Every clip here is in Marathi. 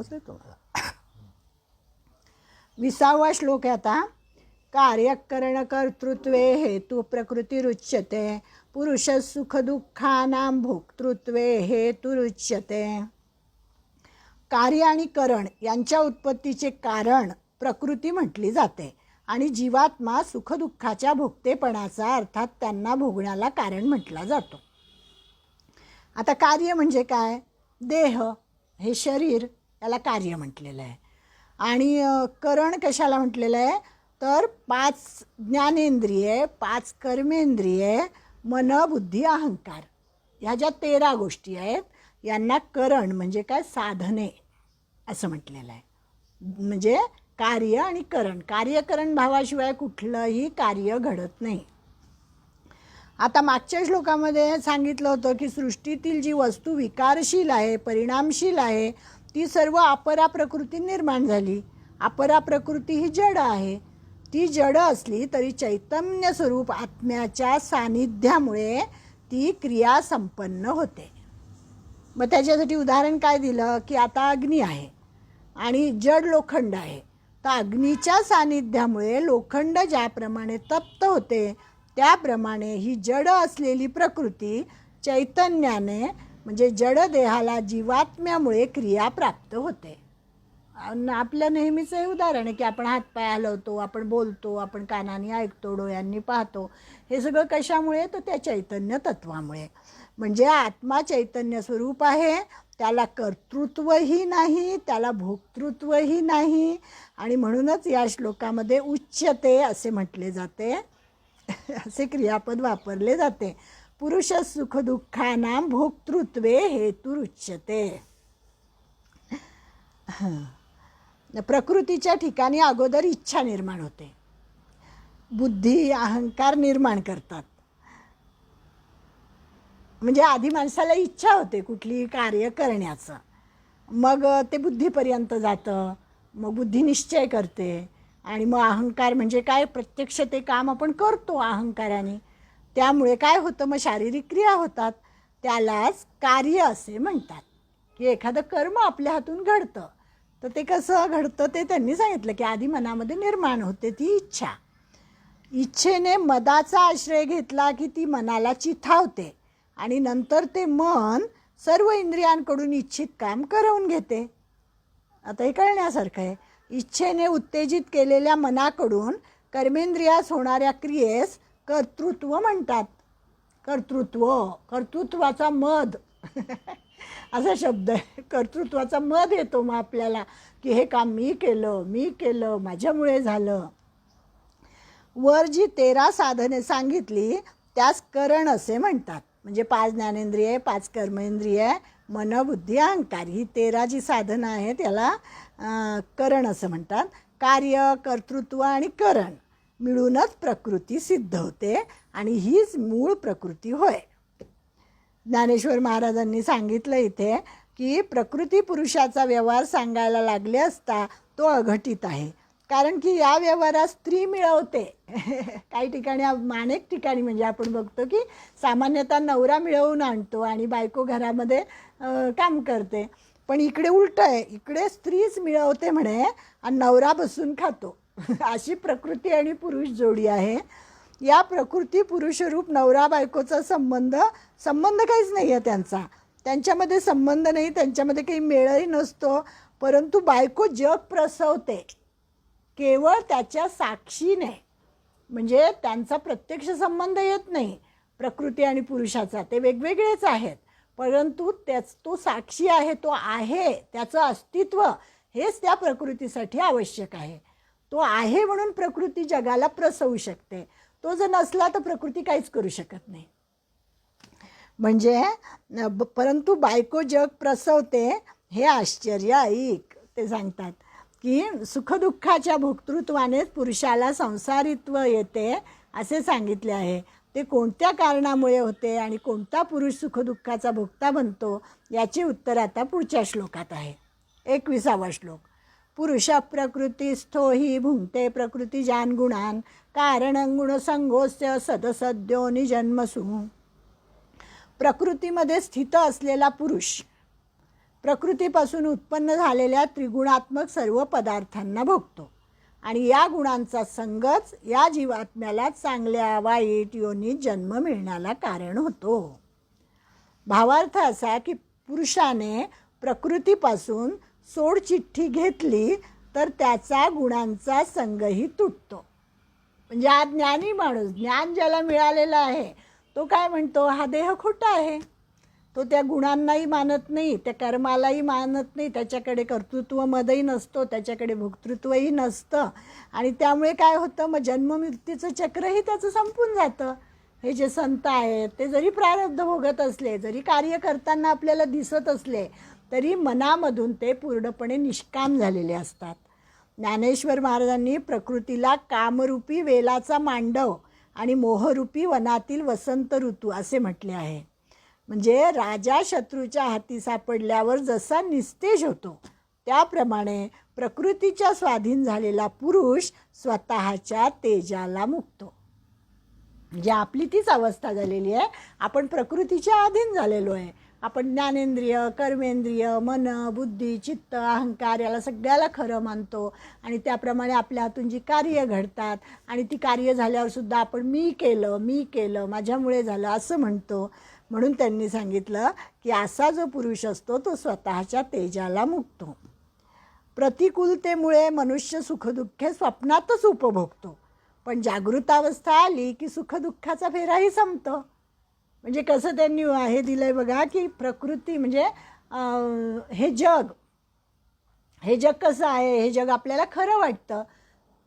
नकोच आहे तुम्हाला. 20वा श्लोक आहे आता. कार्यकरण कर्तृत्वे हेतु प्रकृतिरुच्यते पुरुष सुख दुःखानां भोक्तृत्वे हेतुरुच्यते. कार्य आणि करण यांच्या उत्पत्तीचे कारण प्रकृती म्हटली जाते आणि जीवात्मा सुखदुःखाच्या भोगतेपणाचा अर्थात त्यांना भोगण्याला कारण म्हटला जातो. आता कार्य म्हणजे काय? देह हे शरीर याला कार्य म्हटलेलं आहे. आणि करण कशाला म्हटलेलं आहे? तर 5 ज्ञानेंद्रिये, 5 कर्मेंद्रिये, मन बुद्धी अहंकार ह्या ज्या 13 गोष्टी आहेत यांना करण म्हणजे काय? साधने असं म्हटलेलं आहे. म्हणजे कार्य आणि करण, कार्यकरण भावाशिवाय कुठलंही कार्य घडत नाही. आता मागच्या श्लोकामध्ये सांगितलं होतं की सृष्टीतील जी वस्तू विकारशील आहे, परिणामशील आहे, ती सर्व अपरा प्रकृती निर्माण झाली. अपरा प्रकृती ही जड आहे. ती जड असली तरी चैतन्य स्वरूप आत्म्याच्या सानिध्यामुळे ती क्रिया संपन्न होते. मग त्याच्यासाठी उदाहरण काय दिलं की आता अग्नी आहे आणि जड लोखंड आहे. तर अग्नीच्या सानिध्यामुळे लोखंड ज्याप्रमाणे तप्त होते त्याप्रमाणे ही जड असलेली प्रकृती चैतन्याने म्हणजे जड देहाला जीवात्म्यामुळे क्रिया प्राप्त होते. आपलं नेहमीचं हे उदाहरण आहे की आपण हातपाय हलवतो, आपण बोलतो, आपण कानाने ऐकतो, डोळ्यांनी पाहतो. हे सगळं कशामुळे? तर त्या चैतन्य तत्वामुळे. म्हणजे आत्मा चैतन्य स्वरूप आहे, त्याला कर्तृत्वही नाही, त्याला भोक्तृत्वही नाही. आणि म्हणूनच या श्लोकामध्ये उच्यते असे म्हटले जाते, असे क्रियापद वापरले जाते. पुरुष सुख दुःखानां भोक्तृत्वे हेतुरुच्यते. प्रकृतीच्या ठिकाणी अगोदर इच्छा निर्माण होते, बुद्धी अहंकार निर्माण करतात. म्हणजे आधी माणसाला इच्छा होते कुठलीही कार्य करण्याचं, मग ते बुद्धीपर्यंत जातं, मग बुद्धी निश्चय करते आणि मग अहंकार म्हणजे काय? प्रत्यक्ष ते काम आपण करतो अहंकाराने. त्यामुळे काय होतं? मग शारीरिक क्रिया होतात, त्यालाच कार्य असे म्हणतात. की एखादं कर्म आपल्या हातून घडतं. तर ते कसं घडतं ते त्यांनी सांगितलं की आधी मनामध्ये निर्माण होते ती इच्छा. इच्छेने मदाचा आश्रय घेतला की ती मनाला चिथावते आणि नंतर ते मन सर्व इंद्रियांकडून इच्छित काम करवून घेते. आता हे कळण्यासारखं आहे. इच्छेने उत्तेजित केलेल्या मनाकडून कर्मेंद्रियास होणाऱ्या क्रियेस कर्तृत्व म्हणतात. कर्तृत्वाचा मद असा शब्द आहे. कर्तृत्वाचा मद येतो मग आपल्याला की हे काम मी केलं, माझ्यामुळे झालं. वर जी 13 साधने सांगितली त्यास करण असे म्हणतात. म्हणजे 5 ज्ञानेंद्रिये, 5 कर्मेंद्रिये, मन बुद्धी अहंकार ही 13 जी साधनं आहेत याला करण असं म्हणतात. कार्य, कर्तृत्व आणि करण मिळूनच प्रकृती सिद्ध होते आणि हीच मूळ प्रकृती होय. ज्ञानेश्वर महाराजांनी सांगितलं इथे की प्रकृती पुरुषाचा व्यवहार सांगायला लागले असता तो अघटित आहे. कारण की या व्यवहारात स्त्री मिळवते. काही ठिकाणी अनेक ठिकाणी म्हणजे आपण बघतो की सामान्यतः नवरा मिळवून आणतो आणि बायको घरामध्ये काम करते. पण इकडे उलटं आहे, इकडे स्त्रीच मिळवते म्हणे आणि नवरा बसून खातो. अशी प्रकृती आणि पुरुष जोडी आहे. या प्रकृती पुरुषरूप नवरा बायकोचा संबंध काहीच नाही आहे त्यांच्यामध्ये संबंध नाही, त्यांच्यामध्ये काही मेळही नसतो. परंतु बायको जग प्रसवते केवळ त्याच्या साक्षीने. म्हणजे त्यांचा प्रत्यक्ष संबंध येत नाही प्रकृती आणि पुरुषाचा, ते वेगवेगळेच आहेत. परंतु तो साक्षी आहे, तो आहे, त्याचं अस्तित्व हेच त्या प्रकृतीसाठी आवश्यक आहे. तो आहे म्हणून प्रकृती जगाला प्रसवू शकते. तो जर नसला तर प्रकृती काहीच करू शकत नाही. म्हणजे परंतु बायको जग प्रसवते हे आश्चर्य ऐक. ते सांगतात की सुखदुःखाच्या भोक्तृत्वानेच पुरुषाला संसारित्व येते असे सांगितले आहे. ते कोणत्या कारणामुळे होते आणि कोणता पुरुष सुखदुःखाचा भोक्ता बनतो याचे उत्तर आता पुढच्या श्लोकात आहे. 21वा श्लोक. पुरुष प्रकृतिस्थो हि भुंक्ते प्रकृतिजान गुणान कारण गुणसंगोस्य सदसद्यो निजन्मसु. प्रकृतीमध्ये स्थित असलेला पुरुष प्रकृतीपासून उत्पन्न झालेल्या त्रिगुणात्मक सर्व पदार्थांना भोगतो आणि या गुणांचा संगच या जीवात्म्याला चांगल्या वाईट योनीत जन्म मिळण्याला कारण होतो. भावार्थ असा की पुरुषाने प्रकृतीपासून सोडचिठ्ठी घेतली तर त्याचा गुणांचा संगही तुटतो. म्हणजे हा ज्ञानी माणूस, ज्ञान ज्याला मिळालेलं आहे तो काय म्हणतो, हा देह खोटा आहे. तो त्या गुणांनाही मानत नाही, त्या कर्मालाही मानत नाही, त्याच्याकडे कर्तृत्व मदही नसतो, त्याच्याकडे भोक्तृत्वही नसतं आणि त्यामुळे काय होतं, मग जन्ममृत्यूचं चक्रही त्याचं संपून जातं. हे जे संत आहेत ते जरी प्रारब्ध भोगत असले, जरी कार्य करताना आपल्याला दिसत असले तरी मनामधून ते पूर्णपणे निष्काम झालेले असतात. ज्ञानेश्वर महाराजांनी प्रकृतीला कामरूपी वेलाचा मांडव आणि मोहरूपी वनातील वसंत ऋतू असे म्हटले आहे. म्हणजे राजा शत्रूच्या हाती सापडल्यावर जसा निस्तेज होतो त्याप्रमाणे प्रकृतीच्या स्वाधीन झालेला पुरुष स्वतःच्या तेजाला मुक्तो. म्हणजे आपली तीच अवस्था झालेली आहे. आपण प्रकृतीच्या अधीन झालेलो आहे. आपण ज्ञानेंद्रिय, कर्मेंद्रिय, मन, बुद्धी, चित्त, अहंकार याला सगळ्याला खरं मानतो आणि त्याप्रमाणे आपल्या हातून जी कार्य घडतात आणि ती कार्य झाल्यावरसुद्धा आपण मी केलं, माझ्यामुळे झालं असं म्हणतो. म्हणून त्यांनी सांगितलं की असा जो पुरुष असतो तो स्वतःच्या तेजाला मुक्तो. प्रतिकूलतेमुळे मनुष्य सुखदुःखे स्वप्नातच उपभोगतो, पण जागृतावस्था आली की सुखदुःखाचा फेराही संपतो. म्हणजे कसं त्यांनी हे दिलं आहे बघा की प्रकृती म्हणजे हे जग कसं आहे, हे जग आपल्याला खरं वाटतं.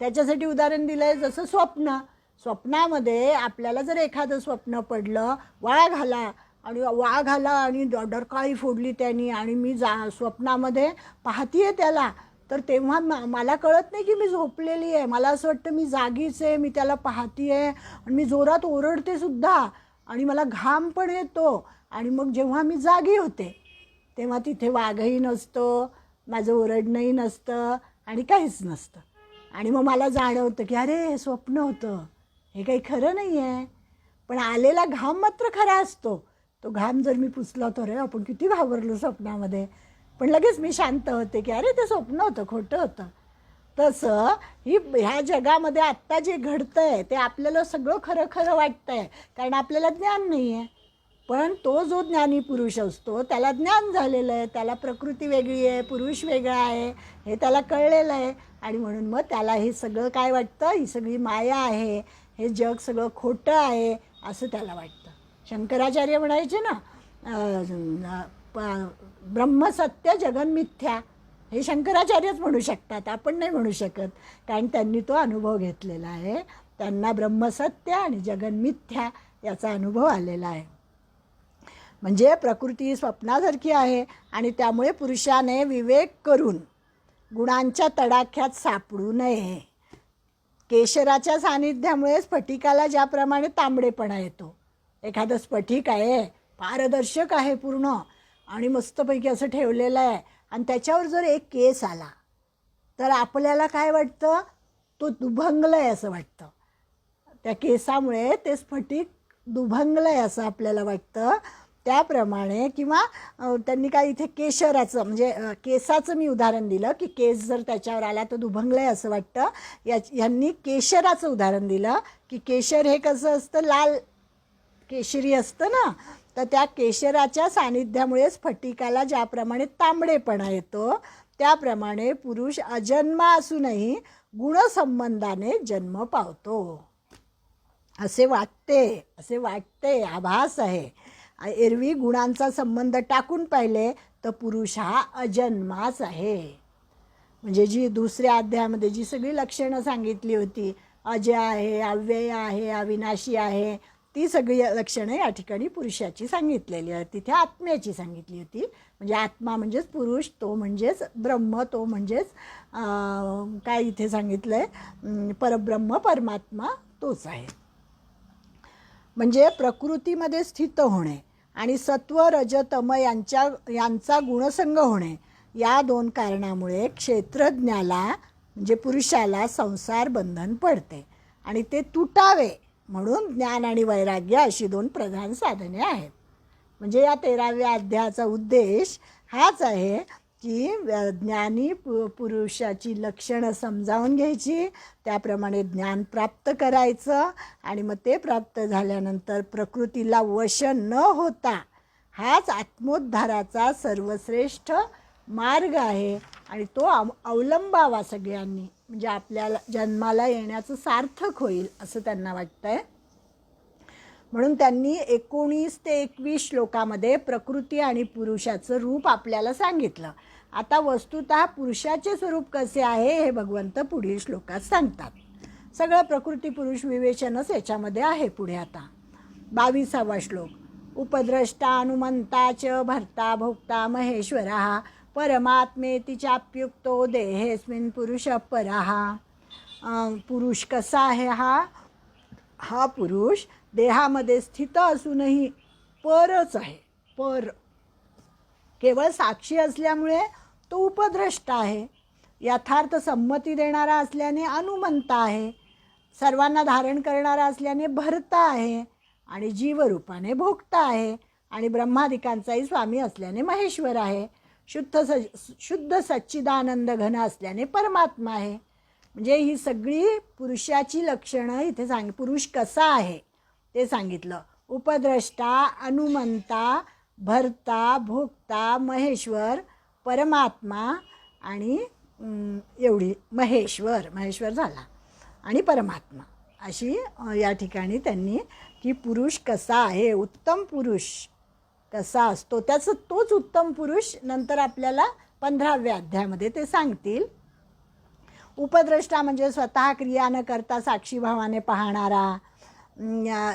त्याच्यासाठी उदाहरण दिलं आहे जसं स्वप्नामध्ये आपल्याला जर एखादं स्वप्न पडलं, वाघ आला आणि डरकाळी फोडली त्यांनी आणि मी स्वप्नामध्ये पाहतीये त्याला, तर तेव्हा मला कळत नाही की मी झोपलेली आहे. मला असं वाटतं मी जागीच आहे, मी त्याला पाहतीये आणि मी जोरात ओरडते सुद्धा आणि मला घाम पण येतो. आणि मग जेव्हा मी जागी होते तेव्हा तिथे वाघही नसतो, माझं ओरडणंही नसतं आणि काहीच नसतं. आणि मग मला जाणवतं की अरे हे स्वप्न होतं, हे काही खरं नाही आहे. पण आलेला घाम मात्र खरा असतो. तो घाम जर मी पुसला तर रे आपण किती घाबरलो स्वप्नामध्ये, पण लगेच मी शांत होते की अरे ते स्वप्न होतं, खोटं होतं. तसं ह्या जगामध्ये आत्ता जे घडतं आहे ते आपल्याला सगळं खरं खरं वाटतं आहे कारण आपल्याला ज्ञान नाही आहे. पण तो जो ज्ञानी पुरुष असतो त्याला ज्ञान झालेलं आहे, त्याला प्रकृती वेगळी आहे, पुरुष वेगळा आहे हे त्याला कळलेलं आहे आणि म्हणून मग त्याला हे सगळं काय वाटतं, ही सगळी माया आहे, हे जग सगळं खोटं आहे असं त्याला वाटतं. शंकराचार्य म्हणायचे ना ब्रह्मसत्य जगन्मिथ्या, हे शंकराचार्यच म्हणू शकतात, आपण नाही म्हणू शकत कारण त्यांनी तो अनुभव घेतलेला आहे. त्यांना ब्रह्मसत्य आणि जगन्मिथ्या याचा अनुभव आलेला आहे. म्हणजे प्रकृती स्वप्नासारखी आहे आणि त्यामुळे पुरुषाने विवेक करून गुणांच्या तडाख्यात सापडू नये. केशराच्या सानिध्यामुळे स्फटिकाला ज्याप्रमाणे तांबडेपणा येतो, एखादं स्फटिक आहे पारदर्शक आहे पूर्ण आणि मस्तपैकी असं ठेवलेलं आहे आणि त्याच्यावर जर एक केस आला तर आपल्याला काय वाटतं, तो दुभंगलं आहे असं वाटतं. त्या केसामुळे ते स्फटिक दुभंगलं आहे असं आपल्याला वाटतं. त्याप्रमाणे किंवा त्यांनी काय इथे केशराचं म्हणजे केसाचं मी उदाहरण दिलं की केस जर त्याच्यावर आला तर दुभंगलं आहे असं वाटतं. यांनी केशराचं उदाहरण दिलं की केशर हे कसं असतं, लाल केशरी असतं ना, तर त्या केशराच्या सानिध्यामुळे स्फटिकाला ज्याप्रमाणे तांबडेपणा येतो त्याप्रमाणे पुरुष अजन्मा असूनही गुणसंबंधाने जन्म पावतो असे वाटते, आभास आहे. एरवी गुणांचा संबंध टाकून पाहिले तर पुरुष हा अजन्माच आहे. म्हणजे जी दुसऱ्या अध्यायामध्ये जी सगळी लक्षणं सांगितली होती, अजय आहे, अव्यय आहे, अविनाशी आहे, ती सगळी लक्षणं या ठिकाणी पुरुषाची सांगितलेली आहे. तिथे आत्म्याची सांगितली होती. म्हणजे आत्मा म्हणजेच पुरुष, तो म्हणजेच ब्रह्म, तो म्हणजेच काय इथे सांगितलं आहे, परब्रह्म परमात्मा तोच आहे. म्हणजे प्रकृतीमध्ये स्थित होणे आणि सत्व रज तम यांचा गुणसंग होणे या दोन कारणामुळे क्षेत्रज्ञाला म्हणजे पुरुषाला संसार बंधन पडते आणि ते तुटावे म्हणून ज्ञान आणि वैराग्य अशी दोन प्रधान साधने आहेत. म्हणजे या 13व्या अध्यायाचा उद्देश हाच आहे की ज्ञानी पुरुषाची लक्षणं समजावून घ्यायची, त्याप्रमाणे ज्ञान प्राप्त करायचं आणि मग ते प्राप्त झाल्यानंतर प्रकृतीला वश न होता हाच आत्मोद्धाराचा सर्वश्रेष्ठ मार्ग आहे आणि तो अवलंबावा सगळ्यांनी, म्हणजे आपल्याला जन्माला येण्याचं सार्थक होईल असं त्यांना वाटतं आहे. म्हणून त्यांनी 19 ते 21 श्लोकामध्ये प्रकृती आणि पुरुषाचं रूप आपल्याला सांगितलं. आता वस्तुतः पुरुषाचे स्वरूप कसे आहे हे भगवंत पुढील श्लोकात सांगतात. सगळं प्रकृती पुरुष विवेचनच याच्यामध्ये आहे. पुढे आता 22वा श्लोक. उपद्रष्टा अनुमंता च भर्ता भोक्ता महेश्वरः परमात्मेति चाप्युक्तो देहेस्मिन् पुरुषः परः. पुरुष कसा आहे? हा पुरुष देहामध्ये स्थित असूनही परच आहे. पर केवळ साक्षी असल्यामुळे तो उपद्रष्टा आहे. यथार्थ संमती देणारा असल्याने अनुमंता आहे. सर्वांना धारण करणारा असल्याने भर्ता आहे आणि जीवरूपाने भोक्ता आहे आणि ब्रह्मादिकांचाही स्वामी असल्याने महेश्वर आहे. शुद्ध सच्चिदानंद घन असल्याने परमात्मा आहे. म्हणजे ही सगळी पुरुषाची लक्षणं इथे पुरुष कसा आहे ते सांगितलं. उपद्रष्टा, अनुमंता, भर्ता, भोक्ता, महेश्वर, परमात्मा आणि एवढी महेश्वर झाला आणि परमात्मा अशी या ठिकाणी त्यांनी की पुरुष कसा आहे, उत्तम पुरुष कसा असतो, त्याचं तोच उत्तम पुरुष नंतर आपल्याला 15व्या अध्यायामध्ये ते सांगतील. उपद्रष्टा म्हणजे स्वतः क्रिया न करता साक्षीभावाने पाहणारा.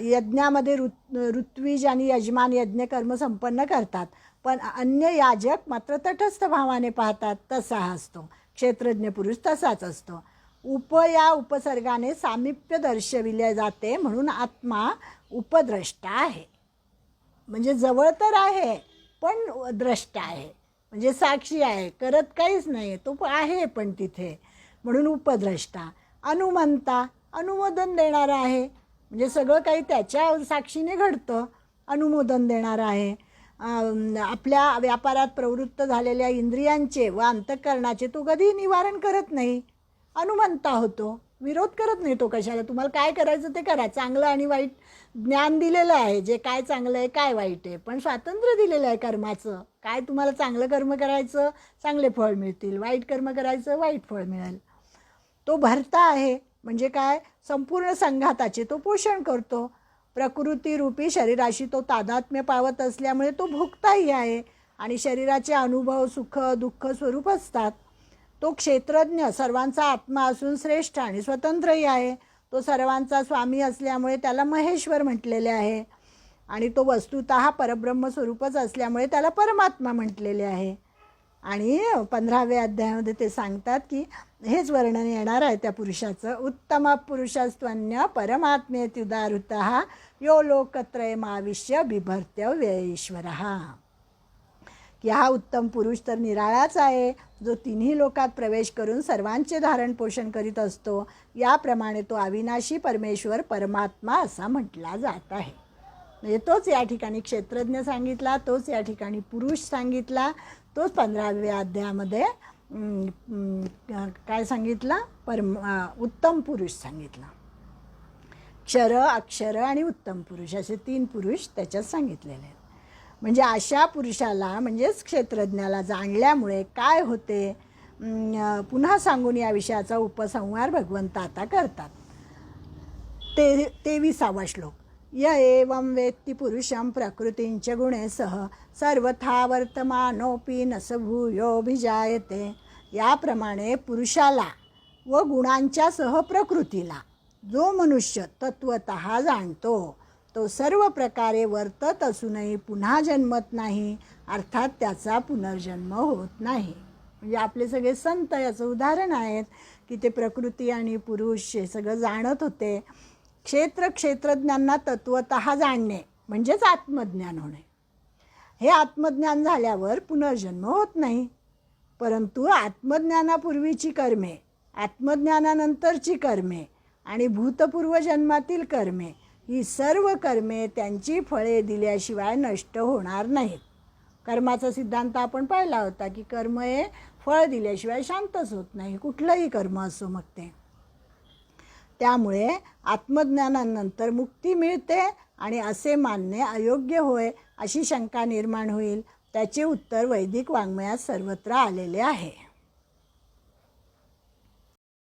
यज्ञामध्ये ऋत्विज आणि यजमान यज्ञकर्म संपन्न करतात, पण अन्य याजक मात्र तटस्थ भावाने पाहतात, तसा असतो. क्षेत्रज्ञ पुरुष तसाच असतो. या उपसर्गाने सामिप्य दर्शविले जाते, म्हणून आत्मा उपद्रष्टा आहे. म्हणजे जवळ तर आहे पण द्रष्टा आहे, म्हणजे साक्षी आहे, करत काहीच नाही, तो आहे पण तिथे, म्हणून उपद्रष्टा. अनुमंता, अनुमोदन देणारा आहे, म्हणजे सगळं काही त्याच्या साक्षीने घडतं, अनुमोदन देणारा आहे. आपल्या व्यापारात प्रवृत्त झालेल्या इंद्रियांचे व अंतःकरणाचे तो कधी निवारण करत नाही, अनुमंता होतो, विरोध करत नाही तो कशाला. तुम्हाला काय करायचं ते करा, चांगलं आणि वाईट ज्ञान दिलेलं आहे, जे काय चांगलं आहे काय वाईट आहे, पण स्वातंत्र्य दिलेलं आहे कर्माचं. काय तुम्हाला चांगलं कर्म करायचं चांगले फळ मिळतील, वाईट कर्म करायचं वाईट फळ मिळेल. तो भर्ता आहे, म्हणजे काय, संपूर्ण संघाताचे तो पोषण करतो. प्रकृतीरूपी शरीराशी तो तादात्म्य पावत असल्यामुळे तो भोक्ताही आहे आणि शरीराचे अनुभव सुख दुःख स्वरूप असतात. तो क्षेत्रज्ञ, सर्वांचा आत्मा असून श्रेष्ठ आणि स्वतंत्रही आहे. तो सर्वांचा स्वामी असल्यामुळे त्याला महेश्वर म्हटलेले आहे आणि तो वस्तुतः परब्रह्म स्वरूपच असल्यामुळे त्याला परमात्मा म्हटलेले आहे. आणि 15व्या अध्यायामध्ये ते सांगतात की हेच वर्णन येणार आहे त्या पुरुषाचं. उत्तम पुरुषस्त्वन्य परमात्मेत्युदाहृतः यो लोकत्रयमाविश्य बिभर्त्य व्ययेश्वरः. की हा उत्तम पुरुष तर निराळाच आहे, जो तिन्ही लोकात प्रवेश करून सर्वांचे धारण पोषण करीत असतो. याप्रमाणे तो अविनाशी परमेश्वर परमात्मा असा म्हटला जात आहे. म्हणजे तोच या ठिकाणी क्षेत्रज्ञ सांगितला, तोच या ठिकाणी पुरुष सांगितला, तोच 15व्या अध्यायामध्ये काय सांगितला, उत्तम पुरुष सांगितला. क्षर, अक्षर आणि उत्तम पुरुष असे 3 पुरुष त्याच्यात सांगितलेले आहेत. म्हणजे अशा पुरुषाला म्हणजेच क्षेत्रज्ञाला जाणल्यामुळे काय होते, पुन्हा सांगून या विषयाचा उपसंहार भगवंत आता करतात. 23वा श्लोक. य एवं वेत्ति पुरुषं प्रकृतींच गुणेसह सर्वथा वर्तमानोपि न स भूयोभिजायते. याप्रमाणे पुरुषाला व गुणांच्या सह प्रकृतीला जो मनुष्य तत्वतः जाणतो, तो सर्व प्रकारे वर्तत असूनही पुन्हा जन्मत नाही, अर्थात त्याचा पुनर्जन्म होत नाही. म्हणजे आपले सगळे संत याचं उदाहरण आहेत की ते प्रकृती आणि पुरुष हे सगळं जाणत होते. क्षेत्रज्ञांना तत्वतः जाणणे म्हणजेच आत्मज्ञान होणे. हे आत्मज्ञान झाल्यावर पुनर्जन्म होत नाही, परंतु आत्मज्ञानापूर्वीची कर्मे, आत्मज्ञानानंतरची कर्मे आणि भूतपूर्व जन्मातील कर्मे, ही सर्व कर्मे त्यांची फळे दिल्याशिवाय नष्ट होणार नाहीत. कर्माचा सिद्धांत आपण पाहिला होता की कर्म हे फळ दिल्याशिवाय शांतच होत नाही, कुठलंही कर्म असो मग ते. त्यामुळे आत्मज्ञानानंतर मुक्ती मिळते आणि असे मानणे अयोग्य होय अशी शंका निर्माण होईल. त्याचे उत्तर वैदिक वाङ्मयात सर्वत्र आलेले आहे.